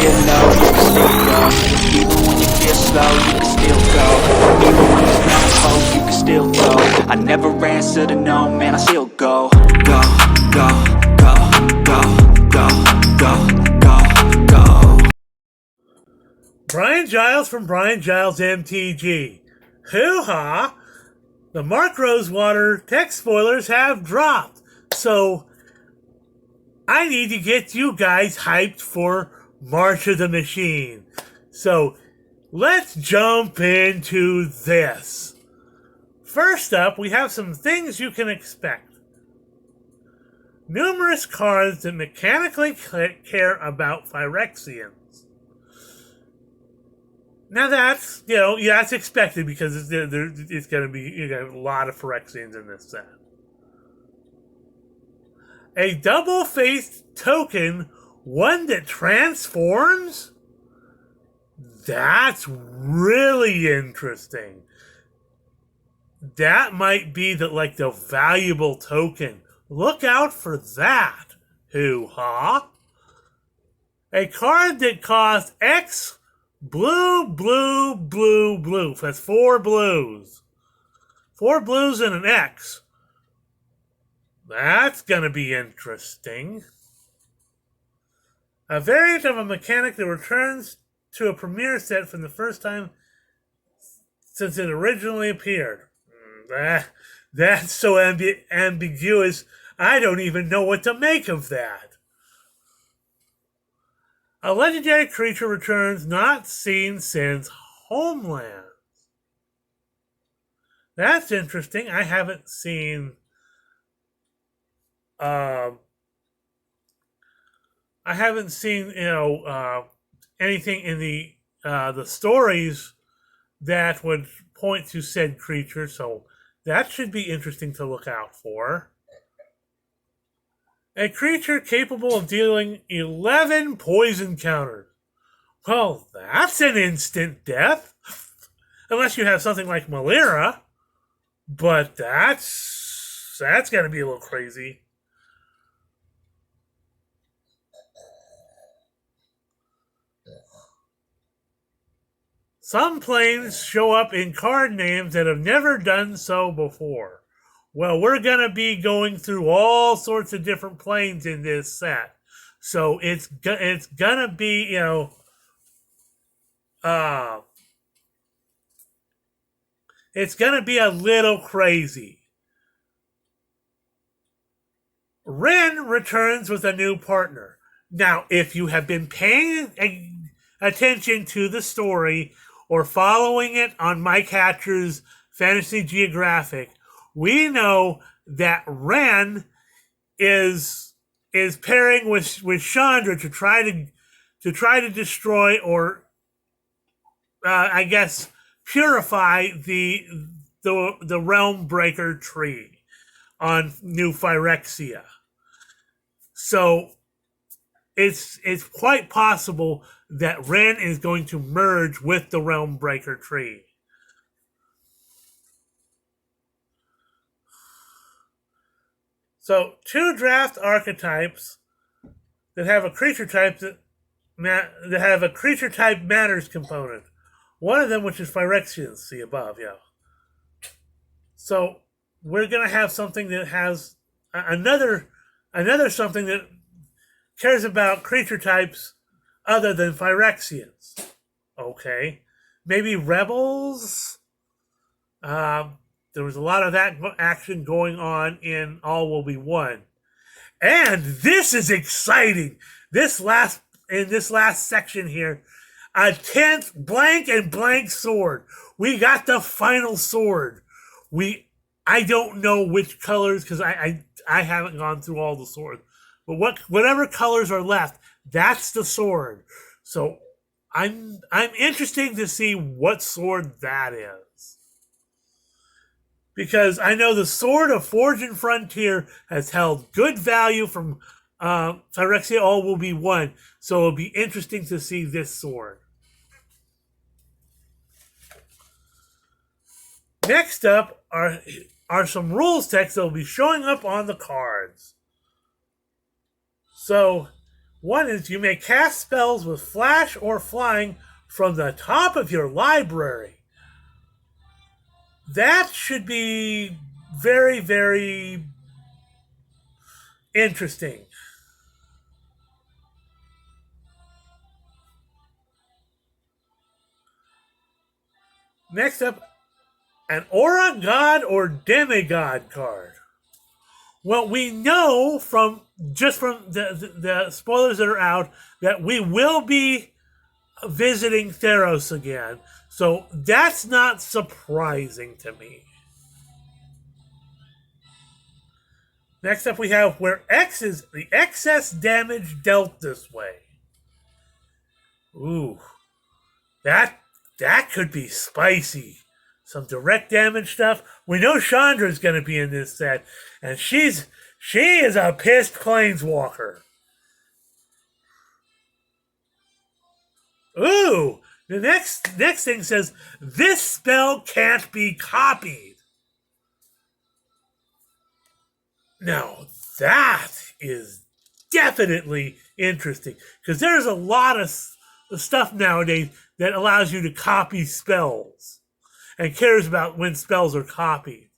get low, you can still go. Even when you feel slow, you can still go. Even when there's no hope, you can still go. I never answer to no, man, I still go. Go, go, go, go, go, go, go, go. Brian Giles from Brian Giles MTG. Hoo-ha! The Mark Rosewater tech spoilers have dropped. So, I need to get you guys hyped for March of the Machine. So, let's jump into this. First up, we have some things you can expect. Numerous cards that mechanically care about Phyrexians. Now that's, that's expected because it's going to be a lot of Phyrexians in this set. A double-faced token, one that transforms? That's really interesting. That might be the valuable token. Look out for that. Hoo-ha. A card that costs X blue, blue, blue, blue. That's 4 blues. 4 blues and an X. That's going to be interesting. A variant of a mechanic that returns to a premiere set from the first time since it originally appeared. That's so ambiguous, I don't even know what to make of that. A legendary creature returns not seen since Homeland. That's interesting. I haven't seen anything in the stories that would point to said creature, so that should be interesting to look out for. A creature capable of dealing 11 poison counters. Well, that's an instant death. Unless you have something like Malira. But that's going to be a little crazy. Some planes show up in card names that have never done so before. Well, we're going to be going through all sorts of different planes in this set. So it's going to be, it's going to be a little crazy. Ren returns with a new partner. Now, if you have been paying attention to the story or following it on Mike Hatcher's Fantasy Geographic, we know that Ren is pairing with Chandra to try to destroy or I guess purify the Realm Breaker tree on New Phyrexia. So it's quite possible that Ren is going to merge with the Realm Breaker tree. So 2 draft archetypes that have a creature type that have a creature type matters component. One of them, which is Phyrexians, see above, yeah. So we're going to have something that has another something that cares about creature types other than Phyrexians. Okay. Maybe Rebels? There was a lot of that action going on in All Will Be One. And this is exciting. In this last section here, a 10th blank and blank sword. We got the final sword. I don't know which colors because I haven't gone through all the swords. But whatever colors are left, that's the sword. So I'm interested to see what sword that is. Because I know the Sword of Forge and Frontier has held good value from Phyrexia All Will Be One. So it'll be interesting to see this sword. Next up are some rules text that will be showing up on the cards. So One is you may cast spells with flash or flying from the top of your library. That should be very, very interesting. Next up, an aura god or demigod card. Well, we know from the spoilers that are out that we will be visiting Theros again. So that's not surprising to me. Next up, we have where X is the excess damage dealt this way. Ooh, that that could be spicy. Some direct damage stuff. We know Chandra's going to be in this set, and she is a pissed planeswalker. Ooh, the next thing says this spell can't be copied. Now that is definitely interesting because there's a lot of stuff nowadays that allows you to copy spells and cares about when spells are copied.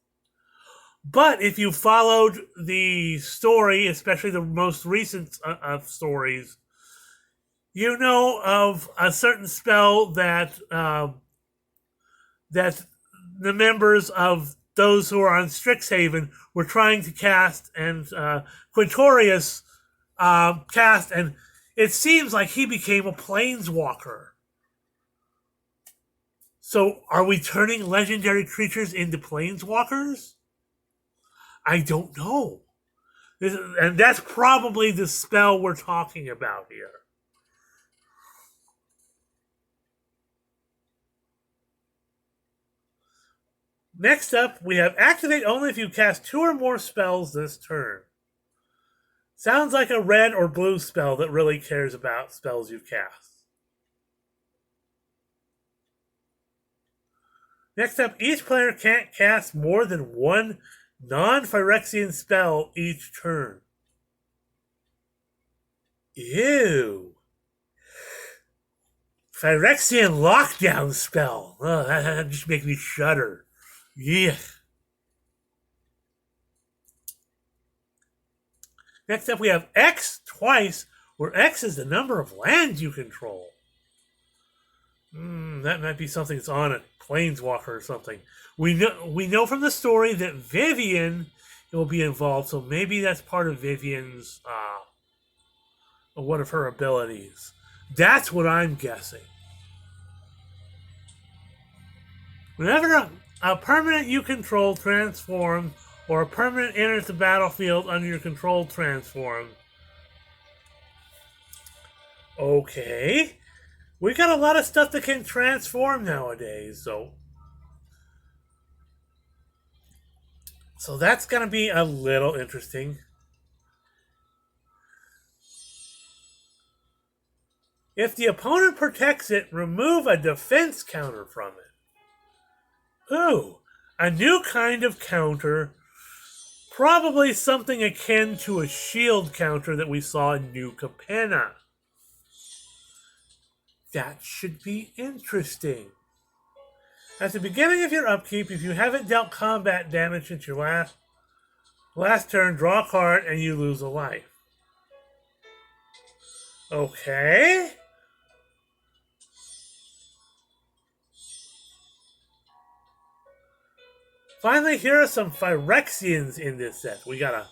But if you followed the story, especially the most recent of stories, you know of a certain spell that that the members of those who are on Strixhaven were trying to cast, and Quintorius cast, and it seems like he became a planeswalker. So, are we turning legendary creatures into planeswalkers? I don't know. And that's probably the spell we're talking about here. Next up, we have activate only if you cast 2 or more spells this turn. Sounds like a red or blue spell that really cares about spells you cast. Next up, each player can't cast more than one non-Phyrexian spell each turn. Ew. Phyrexian lockdown spell. Oh, that just makes me shudder. Yeah. Next up, we have X twice, where X is the number of lands you control. That might be something that's on a planeswalker or something. We know from the story that Vivian will be involved, so maybe that's part of Vivian's one of her abilities. That's what I'm guessing. Whenever a permanent you control transforms, or a permanent enters the battlefield under your control transform. Okay. We got a lot of stuff that can transform nowadays, so that's going to be a little interesting. If the opponent protects it, remove a defense counter from it. Ooh, a new kind of counter. Probably something akin to a shield counter that we saw in New Capenna. That should be interesting. At the beginning of your upkeep, if you haven't dealt combat damage since your last turn, draw a card and you lose a life. Okay. Finally, here are some Phyrexians in this set. We got a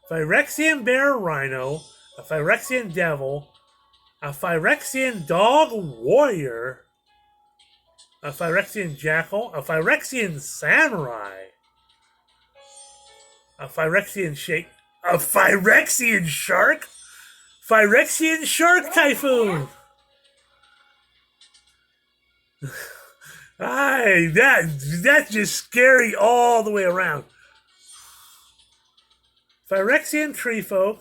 Phyrexian Bear Rhino, a Phyrexian Devil, a Phyrexian Dog Warrior, a Phyrexian Jackal, a Phyrexian Samurai, a Phyrexian Shake, a Phyrexian Shark, Phyrexian Shark Typhoon. Aye, that's just scary all the way around. Phyrexian Treefolk,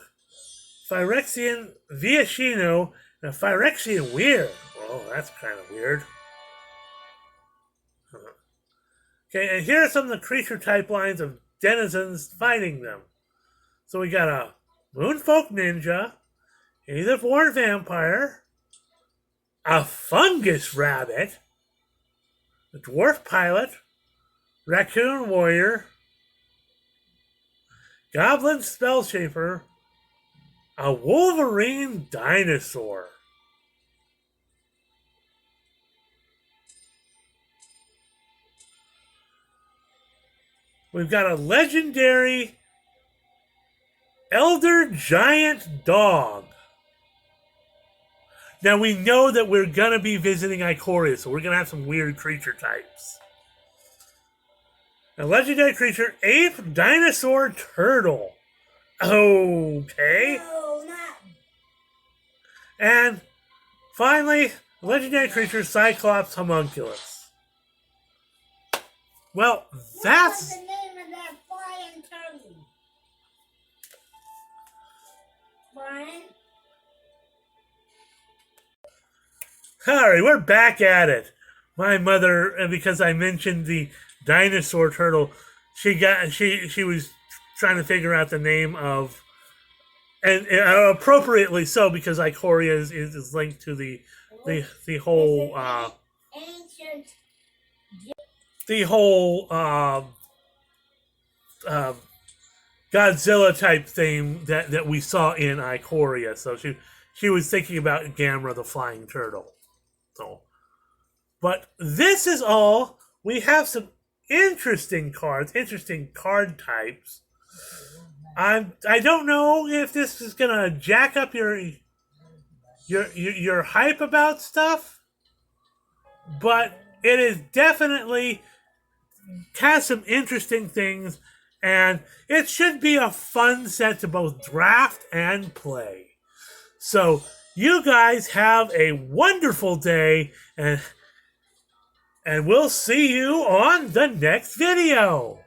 Phyrexian Viashino, and a Phyrexian Weir. Oh, that's kind of weird. Okay, and here are some of the creature type lines of denizens fighting them. So we got a Moonfolk Ninja, a native-born vampire, a fungus rabbit, a dwarf pilot, raccoon warrior, goblin spellshaper, a wolverine dinosaur. We've got a legendary elder giant dog. Now we know that we're going to be visiting Ikoria, so we're going to have some weird creature types. A legendary creature, ape dinosaur turtle. Okay. No, not. And finally, legendary creature, cyclops homunculus. Well, that's... What's the name of that flying turtle? Brian? Alright, we're back at it. My mother, because I mentioned the dinosaur turtle, she was trying to figure out the name of, and appropriately so, because Ikoria is linked to the whole Ancient. Godzilla type thing that we saw in Ikoria. So she was thinking about Gamera the flying turtle. So, but this is all. We have some interesting cards, interesting card types. I don't know if this is gonna jack up your hype about stuff, but it is definitely has some interesting things, and it should be a fun set to both draft and play. So you guys have a wonderful day, and we'll see you on the next video.